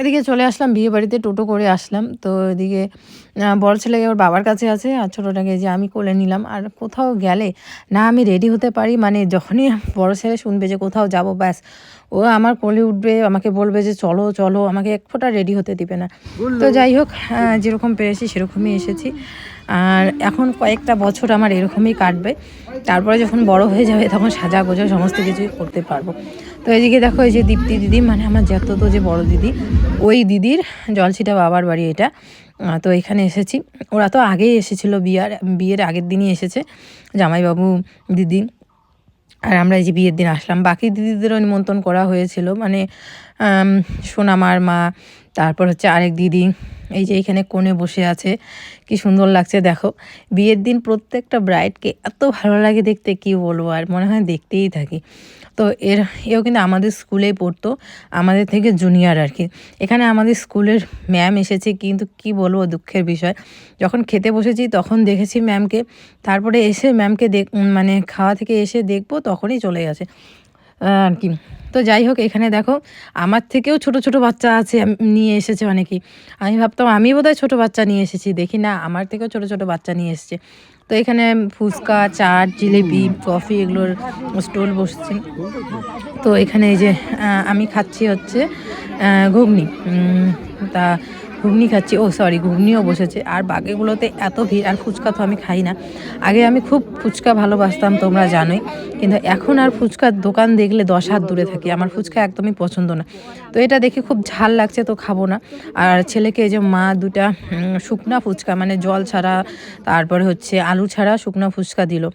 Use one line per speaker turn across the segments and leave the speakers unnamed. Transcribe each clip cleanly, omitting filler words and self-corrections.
এদিকে চলে আসলাম বিয়ে বাড়িতে, টোটো করে আসলাম। তো এদিকে বড় ছেলে ওর বাবার কাছে আছে আর ছোটোটাকে যে আমি কোলে নিলাম। আর কোথাও গেলে না আমি রেডি হতে পারি, মানে যখনই বড় ছেলে শুনবে যে কোথাও যাব, ব্যাস ও আমার কোলে উঠবে, আমাকে বলবে যে চলো চলো, আমাকে এক ফোঁটা রেডি হতে দিবে না। তো যাই হোক, যেরকম পেরেছি সেরকমই এসেছি। আর এখন কয়েকটা বছর আমার এরকমই কাটবে, তারপরে যখন বড় হয়ে যাবে তখন সাজা গোজা সমস্ত কিছুই করতে পারবো। তো এদিকে দেখো, এই যে দীপ্তি দিদি, মানে আমার জ্যাঠতো যে বড় দিদি, ওই দিদির জলছিটা বাবার বাড়ি এটা। তো এখানে এসেছি। ওরা তো আগেই এসেছিলো, বিয়ের আগের দিনই এসেছে জামাইবাবু, দিদি। আর আমরা এই যে বিয়ের দিন আসলাম। বাকি দিদিদেরও নিমন্ত্রণ করা হয়েছিল, মানে সোনামার মা, তারপর হচ্ছে আরেক দিদি, এই যে এখানে কোণে বসে আছে, কি সুন্দর লাগছে দেখো। বিয়ের দিন প্রত্যেকটা ব্রাইডকে এত ভালো লাগে দেখতে, কি বলবো, আর মনে হয় দেখতেই থাকি। তো এও কিন্তু আমাদের স্কুলেই পড়তো, আমাদের থেকে জুনিয়র আর কি। এখানে আমাদের স্কুলের ম্যাম এসেছে, কিন্তু কি বলবো, দুঃখের বিষয়, যখন খেতে বসেছি তখন দেখেছি ম্যামকে, তারপরে এসে ম্যামকে মানে খাওয়া থেকে এসে দেখবো তখনই চলে গেছে আর কি। তো যাই হোক, এখানে দেখো আমার থেকেও ছোট ছোট বাচ্চা আছে, নিয়ে এসেছে অনেকেই। আমি ভাবতাম আমি বোধহয় ছোট বাচ্চা নিয়ে এসেছি, দেখি না আমার থেকেও ছোট ছোট বাচ্চা নিয়ে এসেছে। তো এখানে ফুচকা, চাট, জিলিপি, কফি এগুলোর স্টল বসছে। তো এখানে এই যে আমি খাচ্ছি হচ্ছে ঘুগনি। তা ঘুগনি খাচ্ছি, ও সরি, ঘুগনিও বসেছে। আর বাকিগুলোতে এত ভিড়, আর ফুচকা তো আমি খাই না। আগে আমি খুব ফুচকা ভালোবাসতাম, তোমরা জানোই, কিন্তু এখন আর ফুচকার দোকান দেখলে 10 হাত দূরে থাকি, আমার ফুচকা একদমই পছন্দ না। তো এটা দেখে খুব ঝাল লাগছে, তো খাবো না। আর ছেলেকে এই যে মা দুটা শুকনা ফুচকা, মানে জল ছাড়া, তারপরে হচ্ছে আলু ছাড়া শুকনা ফুচকা দিল।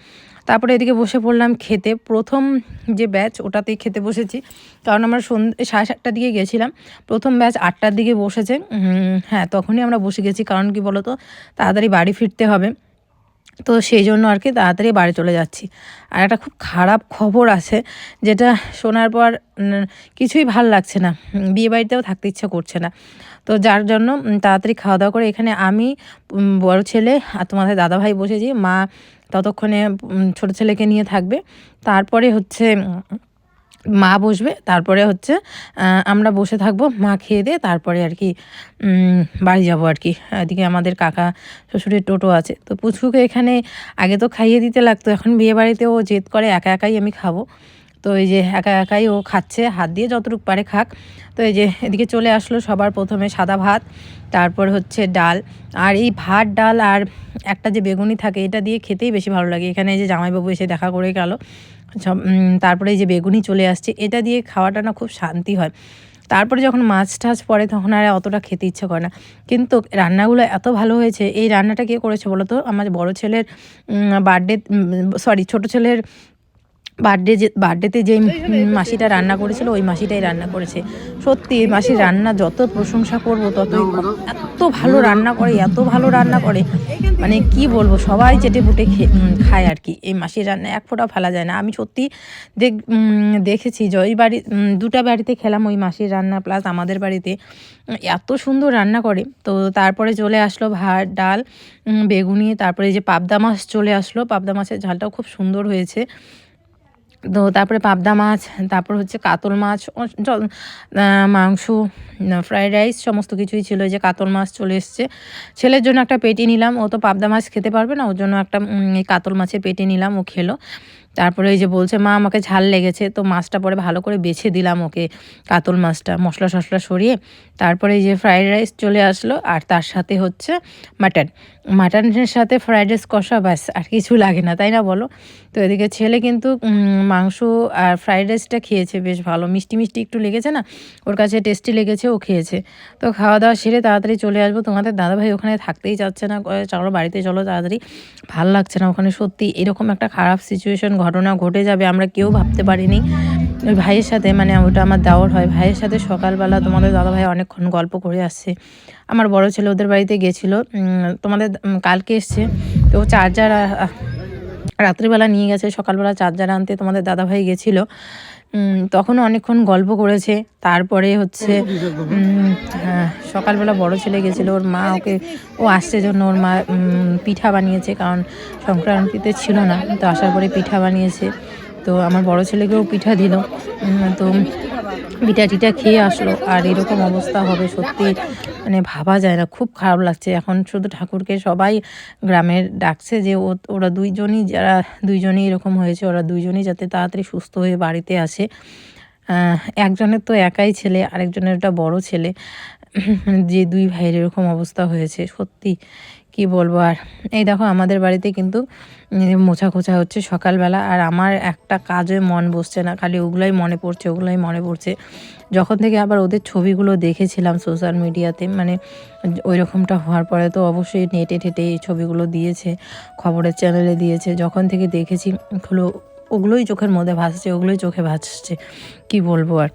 তারপরে এদিকে বসে পড়লাম খেতে। প্রথম যে ব্যাচ ওটাতেই খেতে বসেছি, কারণ আমরা সন্ধ্যে 7:30টার দিকে গেছিলাম, প্রথম ব্যাচ 8টার দিকে বসেছে। হ্যাঁ, তখনই আমরা বসে গেছি, কারণ কি বলো তো, তাড়াতাড়ি বাড়ি ফিরতে হবে। তো সেই জন্য আর কি তাড়াতাড়ি বাড়ি চলে যাচ্ছি। আর একটা খুব খারাপ খবর আছে, যেটা শোনার পর কিছুই ভাল লাগছে না, বিয়েবাড়িতেও থাকতে ইচ্ছা করছে না। তো যার জন্য তাড়াতাড়ি খাওয়া দাওয়া করে এখানে আমি, বড় ছেলে আর তোমাদের দাদাভাই বসেছি। মা ততক্ষণে ছোট ছেলেকে নিয়ে থাকবে, তারপরে হচ্ছে মা বসবে, তারপরে হচ্ছে আমরা বসে থাকবো, মা খেয়ে দিয়ে তারপরে আর কি বাড়ি যাব আর কি। এদিকে আমাদের কাকা শ্বশুরের টোটো আছে। তো পুচকুকে এখানে আগে তো খাইয়ে দিতে লাগতো, এখন বিয়ে বাড়িতে ও জেদ করে একা একাই আমি খাবো। তো এই যে একা একাই ও খাচ্ছে, হাত দিয়ে যতটুকু পারে খাক। তো এই যে এদিকে চলে আসলো সবার প্রথমে সাদা ভাত, তারপর হচ্ছে ডাল। আর এই ভাত, ডাল আর একটা যে বেগুনি থাকে, এটা দিয়ে খেতেই বেশি ভালো লাগে। এখানে এই যে জামাইবাবু এসে দেখা করে গেল সব। তারপরে এই যে বেগুনি চলে আসছে, এটা দিয়ে খাওয়াটা না খুব শান্তি হয়। তারপরে যখন মাছ টাছ পড়ে তখন আর অতটা খেতে ইচ্ছে করে না, কিন্তু রান্নাগুলো এত ভালো হয়েছে। এই রান্নাটা কে করেছে বলো তো? আমার বড় ছেলের বার্থডে, সরি, ছোট ছেলের বার্থডেতে যেই মাসিটা রান্না করেছিল, ওই মাসিটাই রান্না করেছে। সত্যি মাসির রান্না যত প্রশংসা করব ততই কম। এত ভালো রান্না করে, এত ভালো রান্না করে, মানে কি বলবো, সবাই চেটে পুটে খায় আর কি। এই মাসির রান্না এক ফোঁটাও ফেলা যায় না। আমি সত্যি দেখেছি যে ওই বাড়ি, দুটা বাড়িতে খেলাম ওই মাসির রান্না, প্লাস আমাদের বাড়িতে, এত সুন্দর রান্না করে। তো তারপরে চলে আসলো ভাত, ডাল, বেগুনি, তারপরে এই যে পাবদা মাছ চলে আসলো। পাবদা মাছের ঝালটাও খুব সুন্দর হয়েছে। তো তারপরে পাবদা মাছ, তারপর হচ্ছে কাতল মাছ, মাংস, ফ্রাইড রাইস, সমস্ত কিছুই ছিল। এই যে কাতল মাছ চলে এসছে। ছেলের জন্য একটা পেটি নিলাম, ও তো পাবদা মাছ খেতে পারবে না, ওর জন্য একটা এই কাতল মাছের পেটি নিলাম, ও খেলো। তারপরে এই যে বলছে মা আমাকে ঝাল লেগেছে, তো মাছটা পরে ভালো করে বেছে দিলাম ওকে, কাতল মাছটা মশলা টশলা সরিয়ে। তারপরে এই যে ফ্রাইড রাইস চলে আসলো, আর তার সাথে হচ্ছে মাটনের সাথে ফ্রাইড রাইস কষা, ব্যাস আর কিছু লাগে না, তাই না বলো? তো এদিকে ছেলে কিন্তু মাংস আর ফ্রাইড রাইসটা খেয়েছে বেশ ভালো, মিষ্টি মিষ্টি একটু লেগেছে না, ওর কাছে টেস্টি লেগেছে, ও খেয়েছে। তো খাওয়া দাওয়া সেরে তাড়াতাড়ি চলে আসবো। তোমাদের দাদাভাই ওখানে থাকতেই চাচ্ছে না, চলো বাড়িতে চলো তাড়াতাড়ি, ভাল লাগছে না ওখানে। সত্যি এরকম একটা খারাপ সিচুয়েশন, ঘটনা ঘটে যাবে আমরা কেউ ভাবতে পারিনি। ওই ভাইয়ের সাথে, মানে ওটা আমার দেওর হয়, ভাইয়ের সাথে সকালবেলা তোমাদের দাদাভাই অনেকক্ষণ গল্প করে আসছে। আমার বড় ছেলে ওদের বাড়িতে গেছিলো, তোমাদের কালকে এসছে। তো চার্জার রাত্রিবেলা নিয়ে গেছে, সকালবেলা চার্জার আনতে তোমাদের দাদাভাই গেছিলো। তখনও অনেকক্ষণ গল্প করেছে। তারপরে হচ্ছে সকালবেলা বড় ছেলে গেছিলো, ওর মা ওকে, ও আসছে জন্য ওর মা পিঠা বানিয়েছে, কারণ সংক্রান্তিতে ছিল না, তো আসার পরে পিঠা বানিয়েছে। তো আমার বড় ছেলেকেও পিঠা দিল। তো পিঠা টিঠা খেয়ে আসলো। আর এরকম অবস্থা হবে সত্যি মানে ভাবা যায় না, খুব খারাপ লাগছে। এখন শুধু ঠাকুরকে সবাই গ্রামের ডাকছে যে ওরা দুইজনই, যারা দুইজনই এরকম হয়েছে, ওরা দুইজনই যাতে তাড়াতাড়ি সুস্থ হয়ে বাড়িতে আসে। একজনের তো একাই ছেলে, আরেকজনের একটা বড় ছেলে, যে দুই ভাইয়ের এরকম অবস্থা হয়েছে সত্যি কি বলবো। আর এই দেখো আমাদের বাড়িতে কিন্তু মোছা খোঁচা হচ্ছে সকালবেলা, আর আমার একটা কাজে মন বসছে না, খালি ওগুলোই মনে পড়ছে। যখন থেকে আবার ওদের ছবিগুলো দেখেছিলাম সোশ্যাল মিডিয়াতে, মানে ওই রকমটা হওয়ার পরে তো অবশ্যই নেটে টেটে এই ছবিগুলো দিয়েছে, খবরের চ্যানেলে দিয়েছে, যখন থেকে দেখেছি ওগুলোই চোখের মধ্যে ভাসছে, ওগুলোই চোখে ভাসছে, কি বলবো আর।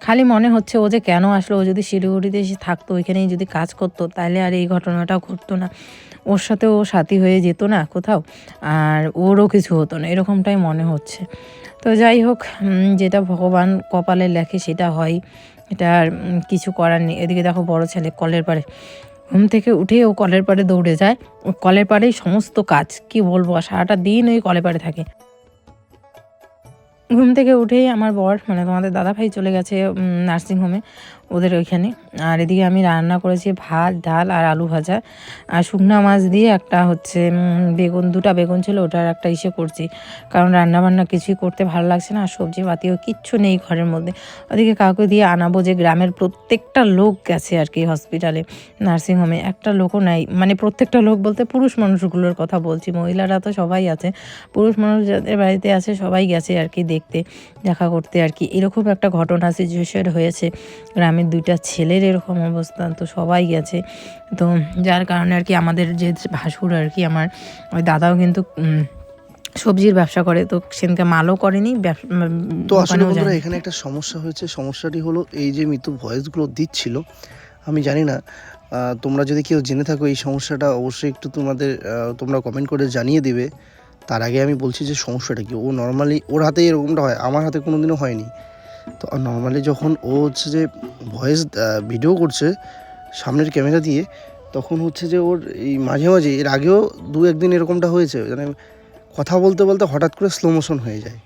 খালি মনে হচ্ছে ও যে কেন আসলো, ও যদি শিলিগুড়িতে এসে থাকতো, ওইখানেই যদি কাজ করতো, তাহলে আর এই ঘটনাটাও ঘটতো না, ওর সাথে ও সাথী হয়ে যেত না কোথাও, আর ওরও কিছু হতো না, এরকমটাই মনে হচ্ছে। তো যাই হোক, যেটা ভগবান কপালে লেখে সেটা হয়, এটা আর কিছু করার নেই। এদিকে দেখো বড় ছেলে কলের পাড়ে, ঘুম থেকে উঠেই ও কলের পাড়ে দৌড়ে যায়, ও কলের পাড়েই সমস্ত কাজ, কি বলবো, আর সারাটা দিন ওই কলের পাড়ে থাকে। ঘুম থেকে উঠেই আমার বর মানে তোমাদের দাদাভাই চলে গেছে নার্সিংহোমে ওদের ওইখানে। আর এদিকে আমি রান্না করেছি ভাত, ডাল আর আলু ভাজা, আর শুকনা মাছ দিয়ে একটা হচ্ছে দুটা বেগুন ছিল, ওটার একটা ইসে করছি, কারণ রান্নাবান্না কিছুই করতে ভালো লাগছে না, আর সবজি পাতিও কিচ্ছু নেই ঘরের মধ্যে। ওদিকে কাউকে দিয়ে আনাবো, যে গ্রামের প্রত্যেকটা লোক গেছে আর কি হসপিটালে, নার্সিংহোমে একটা লোকও নাই, মানে প্রত্যেকটা লোক বলতে পুরুষ মানুষগুলোর কথা বলছি, মহিলারা তো সবাই আছে, পুরুষ মানুষ যাদের বাড়িতে আছে সবাই গেছে আর কি দেখা করতে আর কি। এরকম একটা ঘটনা সিচুয়েশন হয়েছে, গ্রামের দুইটা ছেলের এরকম অবস্থান, তো সবাই গেছে। তো যার কারণে আর কি আমাদের যে ভাসুর আর কি, আমার ওই দাদাও কিন্তু সবজির ব্যবসা করে, তো সেদিনকে মালও করেনি,
তো আসলে বন্ধুরা এখানে একটা সমস্যা হয়েছে। সমস্যাটি হলো এই যে মিতু ভয়েসগুলো দিচ্ছিল, আমি জানি না তোমরা যদি কেউ জেনে থাকো এই সমস্যাটা, অবশ্যই একটু তোমরা কমেন্ট করে জানিয়ে দেবে। তার আগে আমি বলছি যে সমস্যাটা কি। ও নর্মালি ওর হাতে এরকমটা হয়, আমার হাতে কোনো দিনও হয়নি। তো নর্মালি যখন ও হচ্ছে যে ভয়েস ভিডিও করছে সামনের ক্যামেরা দিয়ে, তখন হচ্ছে যে ওর এই মাঝে মাঝে, এর আগেও দু একদিন এরকমটা হয়েছে, মানে কথা বলতে বলতে হঠাৎ করে স্লো মোশন হয়ে যায়।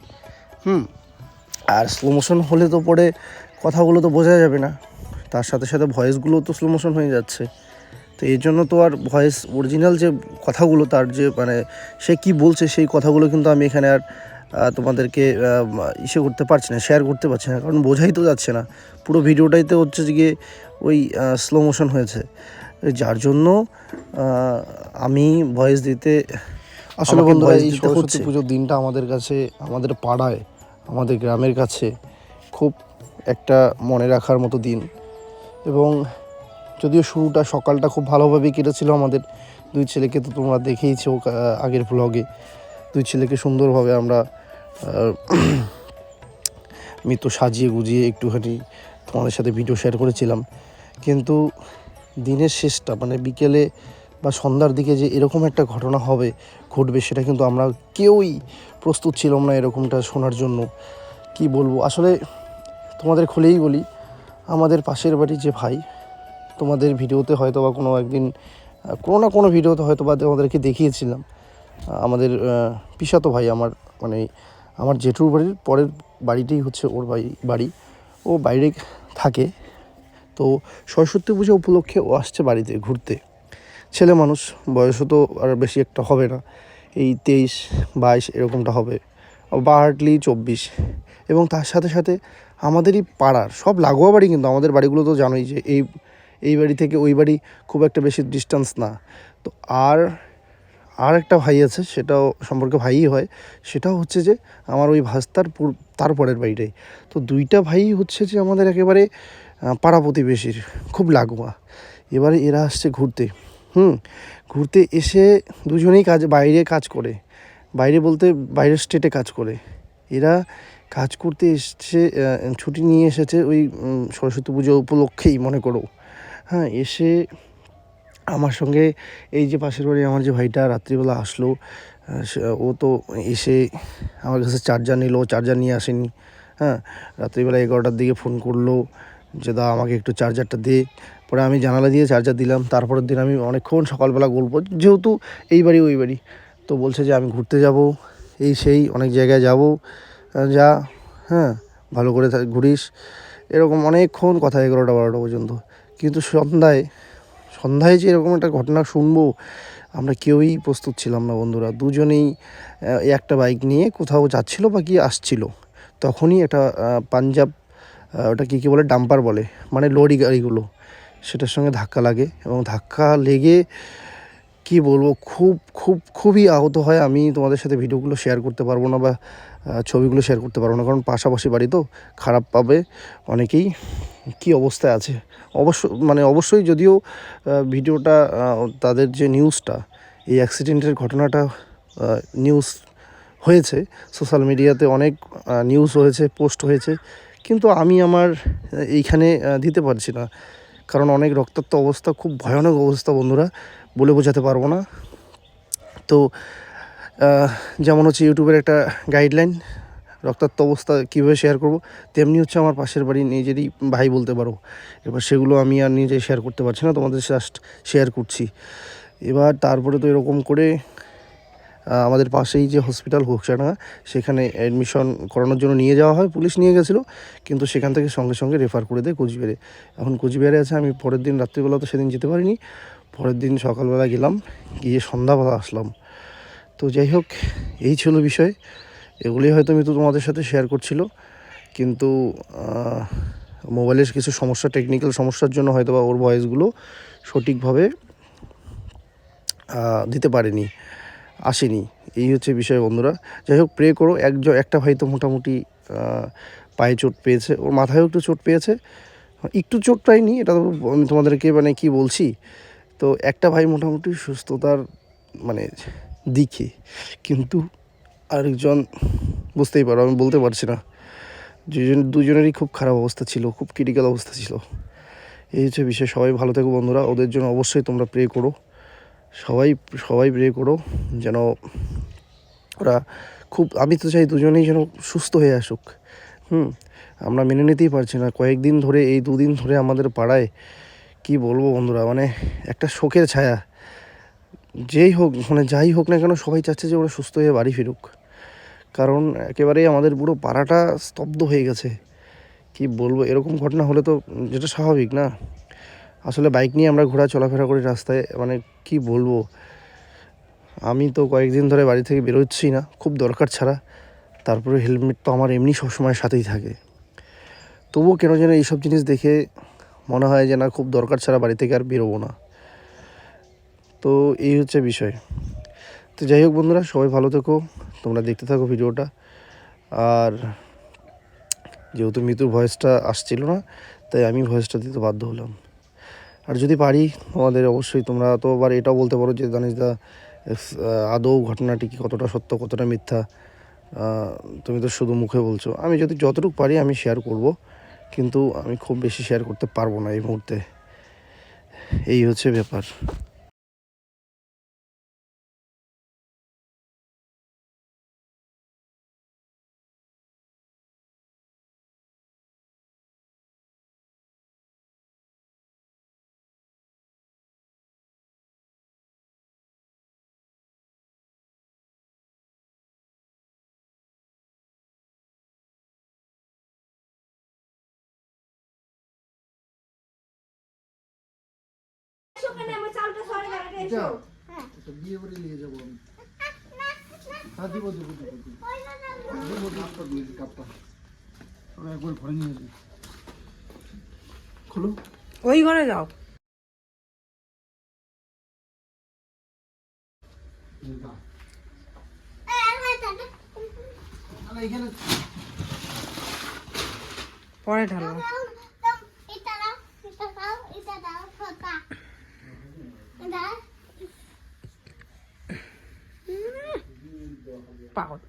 আর স্লো মোশন হলে তো পরে কথাগুলো তো বোঝা যাবে না, তার সাথে সাথে ভয়েসগুলো তো স্লো মোশন হয়ে যাচ্ছে। তো এই জন্য তো আর ভয়েস অরিজিনাল যে কথাগুলো, তার যে মানে সে কি বলছে সেই কথাগুলো কিন্তু আমি এখানে আর তোমাদেরকে করতে পারছি না, শেয়ার করতে পারছি না, কারণ বোঝাই তো যাচ্ছে না। পুরো ভিডিওটাইতে হচ্ছে গিয়ে ওই স্লো মোশন হয়েছে, যার জন্য আমি ভয়েস দিতে আসলে বন্ধুরা এই সরস্বতী পুজোর দিনটা আমাদের কাছে, আমাদের পাড়ায়, আমাদের গ্রামের কাছে খুব একটা মনে রাখার মতো দিন। এবং যদিও শুরুটা সকালটা খুব ভালোভাবেই কেটেছিল আমাদের দুই ছেলেকে, তো তোমরা দেখেইছো আগের ব্লগে, দুই ছেলেকে সুন্দরভাবে আমরা মৃত্যু সাজিয়ে গুজিয়ে একটুখানি তোমাদের সাথে ভিডিও শেয়ার করেছিলাম। কিন্তু দিনের শেষটা মানে বিকেলে বা সন্ধ্যার দিকে যে এরকম একটা ঘটনা ঘটবে সেটা কিন্তু আমরা কেউই প্রস্তুত ছিলাম না এরকমটা শোনার জন্য। কি বলবো, আসলে তোমাদের খুলেই বলি, আমাদের পাশের বাড়ির যে ভাই, তোমাদের ভিডিওতে হয়তো বা কোনো একদিন কোনো না কোনো ভিডিওতে হয়তো বা তোমাদেরকে দেখিয়েছিলাম, আমাদের পিসাতো ভাই, মানে আমার জেঠুর বাড়ির পরের বাড়িটাই হচ্ছে ওর বাড়ি, ও বাইরে থাকে। তো সরস্বতী পুজো উপলক্ষে ও আসছে বাড়িতে ঘুরতে। ছেলে মানুষ, বয়সও তো আর বেশি একটা হবে না, এই 23-22 এরকমটা হবে, বা হার্ডলি 24। এবং তার সাথে সাথে আমাদেরই পাড়ার সব লাগোয়া বাড়ি, কিন্তু আমাদের বাড়িগুলো তো জানোই যে এই বাড়ি থেকে ওই বাড়ি খুব একটা বেশি ডিস্টেন্স না। তো আর একটা ভাই আছে, সেটাও সম্পর্কে ভাইই হয়, সেটাও হচ্ছে যে আমার ওই ভাস্তার তারপরের বাড়িটাই। তো দুইটা ভাই হচ্ছে যে আমাদের একেবারে পাড়া প্রতিবেশীর খুব লাগোয়া। এবারে এরা আসছে ঘুরতে এসে দুজনেই বাইরে কাজ করে, বাইরে বলতে বাইরের স্টেটে কাজ করে। এরা কাজ করতে এসছে, ছুটি নিয়ে এসেছে ওই সরস্বতী পুজো উপলক্ষেই মনে করো। এসে আমার সঙ্গে এই যে পাশের বাড়ি আমার যে ভাইটা রাত্রিবেলা আসলো, ও তো এসে আমার কাছে চার্জার নিল, চার্জার নিয়ে আসেনি। রাত্রিবেলা 11টার দিকে ফোন করলো যে দা আমাকে একটু চার্জারটা দে। পরে আমি জানালা দিয়ে চার্জার দিলাম। তারপরের দিন আমি অনেকক্ষণ সকালবেলা গল্প, যেহেতু এই বাড়ি ওই বাড়ি, তো বলছে যে আমি ঘুরতে যাব, এই সেই অনেক জায়গায় যাব, যা, হ্যাঁ, ভালো করে ঘুরিস, এরকম অনেকক্ষণ কথা, 11টা 12টা পর্যন্ত। কিন্তু সন্ধ্যায় যে এরকম একটা ঘটনা শুনবো, আমরা কেউই প্রস্তুত ছিলাম না বন্ধুরা। দুজনেই একটা বাইক নিয়ে কোথাও যাচ্ছিল বা কি আসছিল, তখনই একটা পাঞ্জাব, ওটা কী বলে, ডাম্পার বলে, মানে লরি গাড়িগুলো, সেটার সঙ্গে ধাক্কা লাগে। এবং ধাক্কা লেগে কি বলবো, খুবই আহত হয়। আমি তোমাদের সাথে ভিডিওগুলো শেয়ার করতে পারবো না বা ছবিগুলো শেয়ার করতে পারবো না, কারণ পাশাপাশি বাড়ি তো, খারাপ পাবে অনেকেই। কি অবস্থায় আছে অবশ্যই, যদিও ভিডিওটা, তাদের যে নিউজটা, এই অ্যাক্সিডেন্টের ঘটনাটা নিউজ হয়েছে, সোশ্যাল মিডিয়াতে অনেক নিউজ হয়েছে, পোস্ট হয়েছে, কিন্তু আমি আমার এইখানে দিতে পারছি না, কারণ অনেক রক্তাক্ত অবস্থা, খুব ভয়ানক অবস্থা বন্ধুরা, বলে বোঝাতে পারবো না। তো যেমন হচ্ছে ইউটিউবের একটা গাইডলাইন, রক্তাক্ত অবস্থা কীভাবে শেয়ার করব, তেমনি হচ্ছে আমার পাশের বাড়ি নিজেরই ভাই বলতে পারো। এবার সেগুলো আমি আর নিজে শেয়ার করতে পারছি না, তোমাদের জাস্ট শেয়ার করছি। এবার তারপরে তো এরকম করে আমাদের পাশেই যে হসপিটাল ঘোকসাডাঙ্গা, সেখানে অ্যাডমিশন করানোর জন্য নিয়ে যাওয়া হয়, পুলিশ নিয়ে গেছিলো, কিন্তু সেখান থেকে সঙ্গে সঙ্গে রেফার করে দেয় কোচবিহারে। এখন কোচবিহারে আছে। আমি পরের দিন রাত্রিবেলা তো সেদিন যেতে পারিনি, পরের দিন সকালবেলা গেলাম, গিয়ে সন্ধ্যাবেলা আসলাম। তো যাই হোক, এই ছিল বিষয়। এগুলি হয়তো আমি তো তোমাদের সাথে শেয়ার করছিল, কিন্তু মোবাইলের কিছু সমস্যা, টেকনিক্যাল সমস্যার জন্য হয়তো বা ওর ভয়েসগুলো সঠিকভাবে দিতে পারেনি, আসেনি। এই হচ্ছে বিষয় বন্ধুরা। যাই হোক, প্রে করো। একটা ভাই তো মোটামুটি পায়ে চোট পেয়েছে, ওর মাথায়ও একটু চোট পেয়েছে, একটু চোট পাইনি, এটা তো আমি তোমাদেরকে মানে কি বলছি। তো একটা ভাই মোটামুটি সুস্থতার মানে দিকে, কিন্তু আরেকজন বুঝতেই পারো, আমি বলতে পারছি না। দুজনেরই খুব খারাপ অবস্থা ছিল, খুব ক্রিটিক্যাল অবস্থা ছিল। এই হচ্ছে বিষয়। সবাই ভালো থেকো বন্ধুরা, ওদের জন্য অবশ্যই তোমরা প্রে করো, সবাই প্রে করো যেন ওরা আমি তো চাই দুজনেই যেন সুস্থ হয়ে আসুক। আমরা মেনে নিতেই পারছি না, কয়েকদিন ধরে, এই 2 দিন ধরে আমাদের পাড়ায় কি বলবো বন্ধুরা, মানে একটা শোকের ছায়া। যাই হোক না কেন, সবাই চাচ্ছে যে ওরা সুস্থ হয়ে বাড়ি ফিরুক, কারণ একেবারেই আমাদের পুরো পাড়াটা স্তব্ধ হয়ে গেছে। কি বলবো, এরকম ঘটনা হলে তো, যেটা স্বাভাবিক না, আসলে বাইক নিয়ে আমরা চলাফেরা করি রাস্তায়, মানে কি বলবো, আমি তো কয়েকদিন ধরে বাড়ি থেকে বেরোচ্ছি না, খুব দরকার ছাড়া। তারপরে হেলমেট তো আমার এমনি সবসময় সাথেই থাকে, তবুও কেন যেন এইসব জিনিস দেখে মনে হয় যে না, খুব দরকার ছাড়া বাড়ি থেকে আর বেরোবো না। তো এই হচ্ছে বিষয়। তো যাই হোক বন্ধুরা, সবাই ভালো থেকো, তোমরা দেখতে থাকো ভিডিওটা। আর যেহেতু মৃত্যুর ভয়েসটা আসছিল না, তাই আমি ভয়েসটা দিতে বাধ্য হলাম। আর যদি পারি, তোমাদের অবশ্যই, তোমরা তো আবার এটাও বলতে পারো যে দানিশদা, আদৌ ঘটনাটি কি কতটা সত্য, কতটা মিথ্যা, তুমি তো শুধু মুখে বলছো। আমি যতটুকু পারি আমি শেয়ার করব, কিন্তু আমি খুব বেশি শেয়ার করতে পারবো না এই মুহূর্তে। এই হচ্ছে ব্যাপার। বিয়ে করে নিয়ে যাবো আমি। হ্যাঁ, দিব কাপটা একবার ঘরে নিয়ে যাবো। খোলো,
ওই ঘরে যাও।
এখানে
পরে ঢালো। পাগল।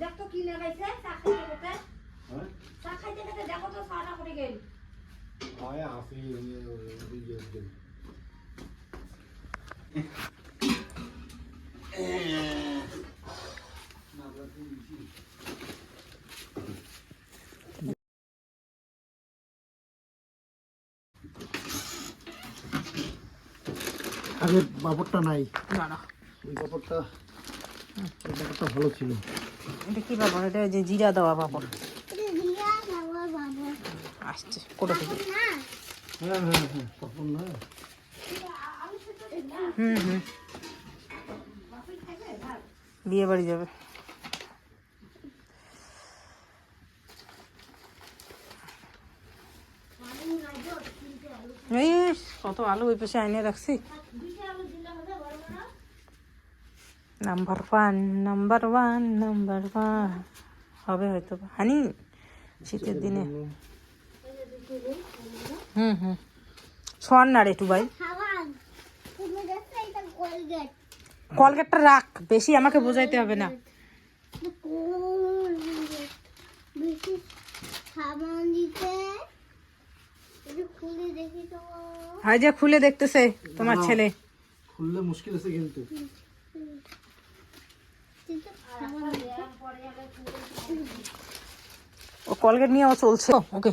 দেখো কি লাগাইছে চা খাইতে চা খাইতে দেখো তো ছানা করে গেল
আয়া আসি আগের পাপড়টা নাই,
না না,
ওই পাপড়টা ভালো ছিল।
এটা কি ব্যাপার? এটা যে জিরা দেওয়া পাপড় আসছে কোটা থেকে।
হ্যাঁ হ্যাঁ হ্যাঁ, পাপড় না।
হুম, বিয়ে বাড়ি যাবে। এই কত আলু ওই পাশে আইনে রাখছি। নাম্বার ওয়ান হবে হয়তো হানি শীতের দিনে। হুম শোয়ান না রে একটু ভাই, কলগেটটা রাখ, বেশি আমাকে বোঝাইতে হবে না। হাই যে খুলে দেখতেছে তোমার ছেলে।
খুললে মুশকিল আছে কিন্তু।
ও কলগেট নিয়ে ও চলছে। ওকে,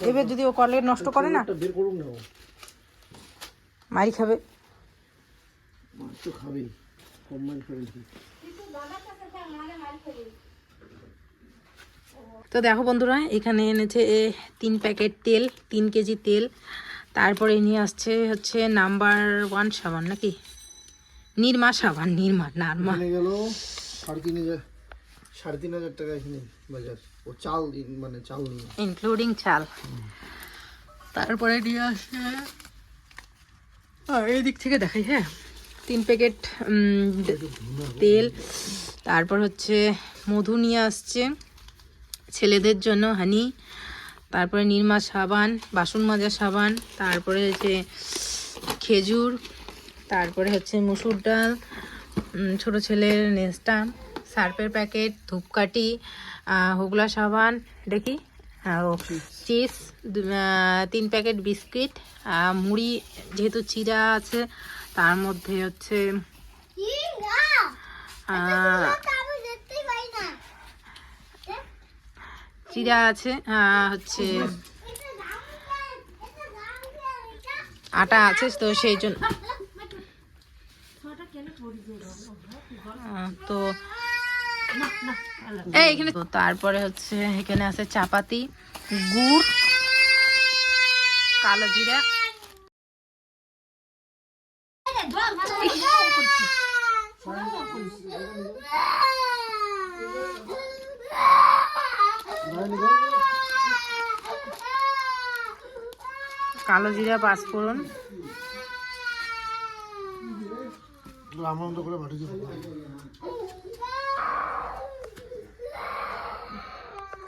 এবার যদি ও কলগেট নষ্ট করে না,
বের করুন না,
মারি খাবে।
মাছ তো খাবেই, কম্বাইন করে।
তো দেখো বন্ধুরা, এখানে এনেছে 3 প্যাকেট তেল, 3 কেজি তেল। তারপরে নিয়ে আসছে হচ্ছে নাম্বার 1 সাবান, নাকি নির্মা সাবান, নার্মা
গেল 3,500 টাকা এখানে বাজার। ও চাল মানে চাল নিয়ে,
ইনক্লুডিং চাল। তারপরে নিয়ে আসছে এই দিক থেকে দেখাই, হ্যাঁ 3 প্যাকেট তেল। তারপর হচ্ছে মধু নিয়ে আসছে ছেলেদের জন্য, হানি। তারপরে নির্মা সাবান, বাসন মাজা সাবান। তারপরে হচ্ছে খেজুর। তারপরে হচ্ছে মুসুর ডাল, ছোট ছেলের নেস্টা, সার্ফের প্যাকেট, ধূপকাঠি, হোগলা সাবান, দেখি চিজ, 3 প্যাকেট বিস্কিট, মুড়ি যেহেতু চিরা আছে তার মধ্যে হচ্ছে চিরা আছে, হচ্ছে আটা আছে, তো সেই জন্য তো এইখানে। তারপরে হচ্ছে এখানে আছে চাপাতি, গুড়, কালো জিরা। কালো জিরা, পাঁচফোড়ন।
করে